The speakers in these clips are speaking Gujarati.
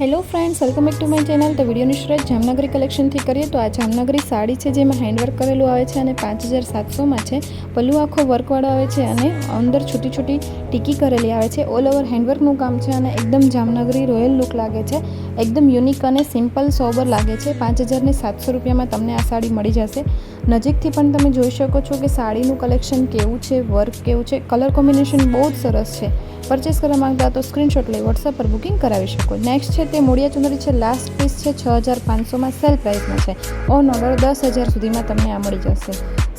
Hello friends, welcome back to my channel. तो वीडियोની શરૂઆત જામનગરી કલેક્શનથી કરીએ તો આ જામનગરી સાડી છે જેમાં હેન્ડવર્ક કરેલું આવે છે અને 5700 માં છે। પલ્લુ આખો વર્કવાળો આવે છે અને અંદર છોટી છોટી ટીકી કરેલી આવે છે। ઓલ ઓવર હેન્ડવર્કનું કામ છે અને એકદમ જામનગરી રોયલ લુક લાગે છે। એકદમ યુનિક અને સિમ્પલ સોબર લાગે છે। 5700 રૂપિયામાં તમને આ સાડી મળી જશે। નજીકથી પણ તમે જોઈ શકો છો કે સાડીનું કલેક્શન કેવું છે, વર્ક કેવું છે, કલર કોમ્બિનેશન બહુ જ સરસ છે। પરચેસ કરવા માંગતા તો સ્ક્રીનશોટ લઈ વોટ્સએપ પર બુકિંગ કરાવી શકો। નેક્સ્ટ છે તે મોડિયા ચુંદડી છે, લાસ્ટ પીસ છે, 6500માં સેલ પ્રાઇસમાં છે। ઓન ઓર્ડર 10000 સુધીમાં તમને આ મળી જશે।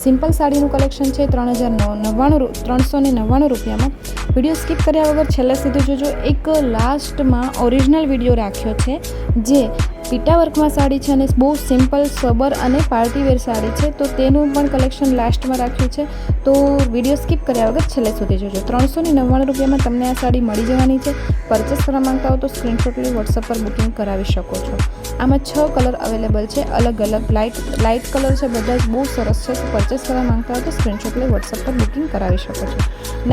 સિમ્પલ સાડીનું કલેક્શન છે 399 રૂપિયામાં। વિડીયો સ્કીપ કર્યા વગર છેલ્લે સુધી જોજો। એક લાસ્ટમાં ઓરિજિનલ વિડીયો રાખ્યો છે જે પીટા વર્કમાં સાડી છે અને બહુ સિમ્પલ સોબર અને પાર્ટીવેર સાડી છે, તો તેનું પણ કલેક્શન લાસ્ટમાં રાખ્યું છે, તો વિડીયો સ્કીપ કર્યા વગર છેલ્લે સુધી જોજો। 399 રૂપિયામાં તમને આ સાડી મળી જવાની છે। પરચેસ કરવા માંગતા હો તો સ્ક્રીનશોટ લઈ વોટ્સએપ પર બુકિંગ કરાવી શકો છો। આમાં 6 કલર અવેલેબલ છે, અલગ અલગ લાઇટ કલર છે, બધા જ બહુ સરસ છે। તો પરચેસ કરવા માંગતા હો તો સ્ક્રીનશોટ લઈ વોટ્સએપ પર બુકિંગ કરાવી શકો છો।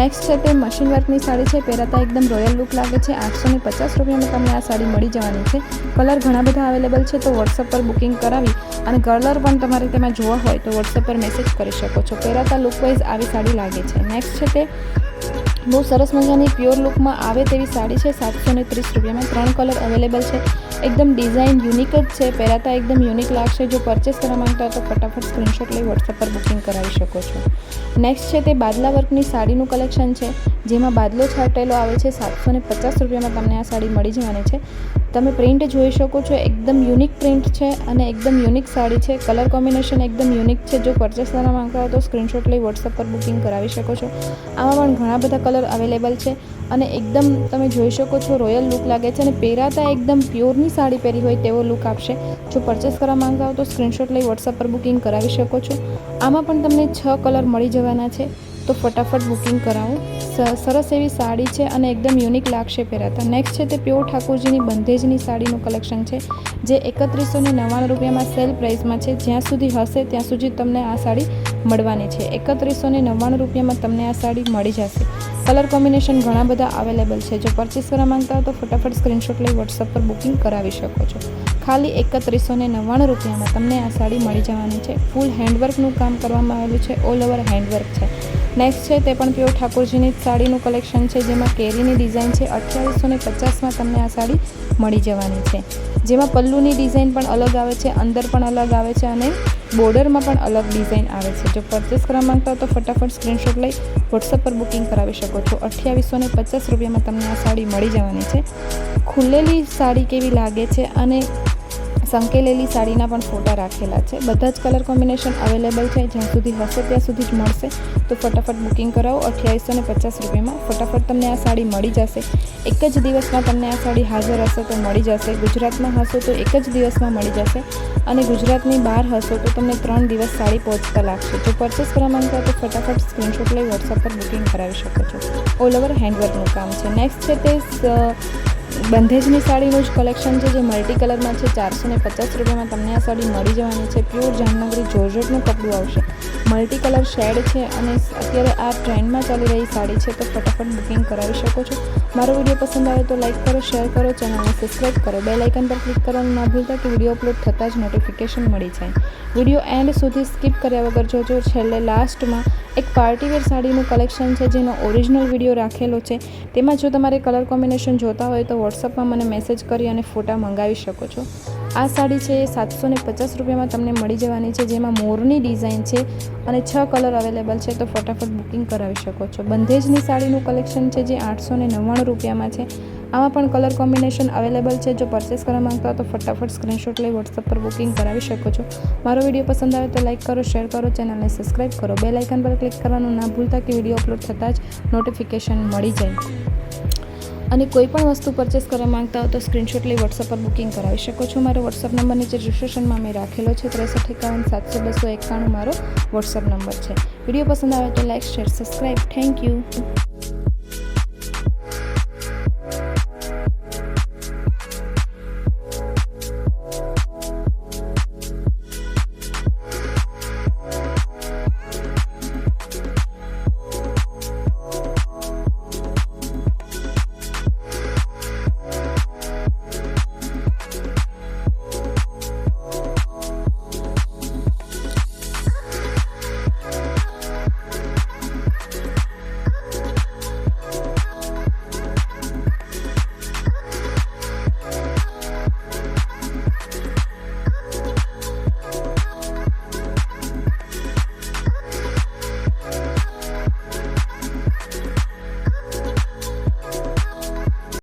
નેક્સ્ટ છે તે મશીન વર્કની સાડી છે, પહેરાતા એકદમ રોયલ લુક લાગે છે। 850 રૂપિયામાં તમને આ સાડી મળી જવાની છે। કલર ઘણા બધા અવેલેબલ છે, તો વોટ્સએપ પર બુકિંગ કરાવી અને કલર પણ તમારે તેમાં જોવા હોય તો વોટ્સએપ પર મેસેજ કરી શકો છો। પહેરાતા લુકવાઇઝ આવી સાડી લાગે છે। નેક્સ્ટ છે તે બહુ સરસ મજાની પ્યોર લુકમાં આવે તેવી સાડી છે, 730 રૂપિયામાં। 3 કલર અવેલેબલ છે, એકદમ ડિઝાઇન યુનિક જ છે, પહેરાતા એકદમ યુનિક લાગશે। જો પરચેસ કરવા માંગતા હો તો ફટાફટ સ્ક્રીનશોટ લઈ વોટ્સએપ પર બુકિંગ કરાવી શકો છો। નેક્સ્ટ છે તે બાદલા વર્કની સાડીનું કલેક્શન છે, જેમાં બાદલો છાટેલો આવે છે। 750 રૂપિયામાં તમને આ સાડી મળી જવાની છે। તમે પ્રિન્ટ જોઈ શકો છો, એકદમ યુનિક પ્રિન્ટ છે અને એકદમ યુનિક સાડી છે। કલર કોમ્બિનેશન એકદમ યુનિક છે। જો પરચેસ કરવા માંગતા હો તો સ્ક્રીનશોટ લઈ વોટ્સએપ પર બુકિંગ કરાવી શકો છો। આમાં પણ ઘણા બધા કલર અવેલેબલ છે અને એકદમ તમે જોઈ શકો છો રોયલ લુક લાગે છે અને પહેરાતા એકદમ પ્યોરની સાડી પહેરી હોય તેવો લુક આપશે। જો પરચેસ કરવા માંગતા હો તો સ્ક્રીનશોટ લઈ વોટ્સએપ પર બુકિંગ કરાવી શકો છો। આમાં પણ તમને 6 કલર મળી જવાના છે, તો ફટાફટ બુકિંગ કરાવો। સરસ એવી સાડી છે અને એકદમ યુનિક લાગશે પહેરાતા। નેક્સ્ટ છે તે પ્યોર ઠાકોરજીની બંધેજની સાડીનું કલેક્શન છે, જે 3199 રૂપિયામાં સેલ પ્રાઇસમાં છે। જ્યાં સુધી હશે ત્યાં સુધી તમને આ સાડી મળવાની છે। 3199 રૂપિયામાં તમને આ સાડી મળી જશે। કલર કોમ્બિનેશન ઘણા બધા અવેલેબલ છે। જો પરચેસ કરવા માંગતા હો તો ફટાફટ સ્ક્રીનશોટ લઈ વોટ્સએપ પર બુકિંગ કરાવી શકો છો। ખાલી 3199 રૂપિયામાં તમને આ સાડી મળી જવાની છે। ફૂલ હેન્ડવર્કનું કામ કરવામાં આવેલું છે, ઓલ ઓવર હેન્ડવર્ક છે। નેક્સ્ટ છે તે પણ પ્યોર ઠાકોરજીની સાડીનું કલેક્શન છે, જેમાં કેરીની ડિઝાઇન છે। 2850માં તમને આ સાડી મળી જવાની છે, જેમાં પલ્લુની ડિઝાઇન પણ અલગ આવે છે, અંદર પણ અલગ આવે છે અને બોર્ડરમાં પણ અલગ ડિઝાઇન આવે છે। જો પરચેસ કરવા માંગતા હો તો ફટાફટ સ્ક્રીનશોટ લઈ વોટ્સએપ પર બુકિંગ કરાવી શકો છો। 2850 રૂપિયામાં તમને આ સાડી મળી જવાની છે। ખુલેલી સાડી કેવી લાગે છે અને સંકેલેલી સાડીના પણ ફોટા રાખેલા છે। બધા જ કલર કોમ્બિનેશન અવેલેબલ છે, જ્યાં સુધી હશે ત્યાં સુધી જ મળશે, તો ફટાફટ બુકિંગ કરાવો। 2850 રૂપિયામાં ફટાફટ તમને આ સાડી મળી જશે। એક જ દિવસમાં તમને આ સાડી હાજર હશે તો મળી જશે। ગુજરાતમાં હશો તો એક જ દિવસમાં મળી જશે અને ગુજરાતની બહાર હશો તો તમને 3 દિવસ સાડી પહોંચતા લાગશે। જો પરચેસ કરવા માંગતા તો ફટાફટ સ્ક્રીનશોટ લઈ વોટ્સએપ પર બુકિંગ કરાવી શકો છો। ઓલ ઓવર હેન્ડવર્કનું કામ છે। નેક્સ્ટ છે તે બંધેજની સાડીનું જ કલેક્શન છે, જે મલ્ટી કલરમાં છે। 450 રૂપિયામાં તમને આ સાડી મળી જવાની છે। પ્યોર જામનગરી જોર્જેટનું કપડું આવશે, મલ્ટી કલર શેડ છે અને અત્યારે આ ટ્રેન્ડમાં ચાલી રહી સાડી છે, તો ફટાફટ બુકિંગ કરાવી શકો છો। મારો વિડીયો પસંદ આવે તો લાઇક કરો, શેર કરો, ચેનલને સબસ્ક્રાઈબ કરો, બેલ આઇકન પર ક્લિક કરવાનું ના ભૂલતા કે વિડીયો અપલોડ થતાં જ નોટિફિકેશન મળી જાય। વિડીયો એન્ડ સુધી સ્કીપ કર્યા વગર જોજો। છેલ્લે લાસ્ટમાં એક પાર્ટીવેર સાડીનું કલેક્શન છે, જેનો ઓરિજિનલ વિડીયો રાખેલો છે। તેમાં જો તમારે કલર કોમ્બિનેશન જોતા હોય તો વોટ્સએપમાં મને મેસેજ કરી અને ફોટા મંગાવી શકો છો। આ સાડી છે 750 રૂપિયામાં તમને મળી જવાની છે, જેમાં મોરની ડિઝાઇન છે અને 6 કલર અવેલેબલ છે, તો ફટાફટ બુકિંગ કરાવી શકો છો। બંધેજની સાડીનું કલેક્શન છે, જે 899 રૂપિયામાં છે। આમાં પણ કલર કોમ્બિનેશન અવેલેબલ છે। જો પરચેસ કરવા માંગતા હો તો ફટાફટ સ્ક્રીનશોટ લઈ વોટ્સએપ પર બુકિંગ કરાવી શકો છો। મારો વિડીયો પસંદ આવે તો લાઇક કરો, શેર કરો, ચેનલને સબસ્ક્રાઈબ કરો, બેલ આઇકન પર ક્લિક કરવાનું ના ભૂલતા કે વિડીયો અપલોડ થતાં જ નોટિફિકેશન મળી જાય। અને કોઈ પણ વસ્તુ પરચેસ કરવા માંગતા હો તો સ્ક્રીનશોટ લઈ વોટ્સએપ પર બુકિંગ કરાવી શકો છો। મારો વોટ્સએપ નંબર નીચે ડિસ્ક્રિપ્શનમાં મેં રાખેલો છે। 6351 700 291 મારો વોટ્સએપ નંબર છે। વિડીયો પસંદ આવે તો like, share, subscribe. Thank you.